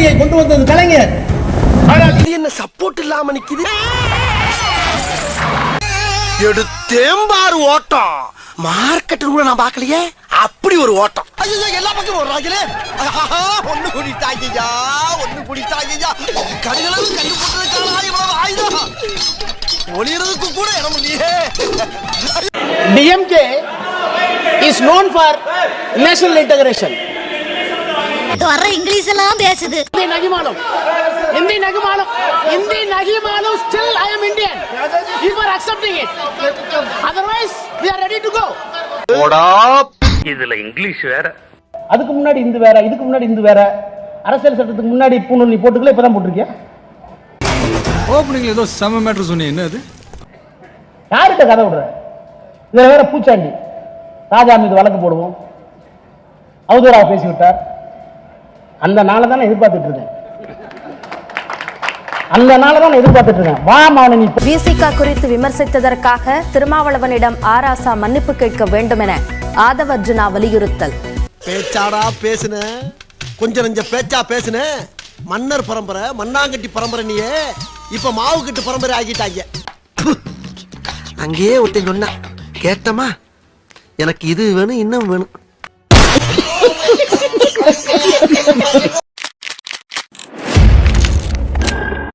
கொள்கையை கொண்டு வந்தது கலைஞர். ஆனால் இது என்ன சப்போர்ட் இல்லாம நிக்குது? எடுத்தேம்பாரு ஓட்டம். மார்க்கெட் கூட நான் பார்க்கலையே, அப்படி ஒரு ஓட்டம். ஐயோ, எல்லா பக்கம் ஓடுறாங்களே. ஒண்ணு குடித்தாங்கய்யா, ஒண்ணு குடித்தாங்கய்யா. கடுகளும் கண்டு போட்டதுக்கான இவ்வளவு ஆயுதம் ஒளியறதுக்கு கூட இடம் இல்லையே. DMK is known for national integration. வர இங்கிலீஷ் எல்லாம் பேசுது. Hindi Nagimalum, still I am Indian. You are accepting it. Otherwise, we are ready to go. இதுல இங்கிலீஷ் வேற. அதுக்கு முன்னாடி இந்த வேற, இதுக்கு முன்னாடி இந்த வேற. அரசியல் சட்டத்துக்கு முன்னாடி பூணூல் நீ போட்டுக்கல, இப்பதான் போட்டிருக்கியா? ஓப்பனிங்ல ஏதோ சம மேட்டர் சொன்னீங்க, என்ன அது? யார்கிட்ட கதை விடுற? இதுல வேற பூச்சாண்டி. ராஜா மீது வழக்கு போடுவோம். அவதூறா பேசிவிட்டார். அந்த நாளை தான் எதிர்பார்த்துட்டு இருக்கேன். வா மாணவி. விசிக குறித்து விமர்சித்ததற்காக திருமாவளவனிடம் ஆராசா மன்னிப்பு கேட்க வேண்டும் என ஆதவர்ஜுனா வலியுறுத்தல். பேச்சாடா பேசுன, கொஞ்சம் நெஞ்ச பேச்சா பேசுன. மன்னர் பரம்பரை, மண்ணாங்கட்டி பரம்பரை, நீயே இப்ப மாவு கட்டு பரம்பரை ஆகிட்டாங்க. அங்கேயே ஒருத்தன் சொன்ன கேட்டமா, எனக்கு இது வேணும் இன்னும் வேணும்.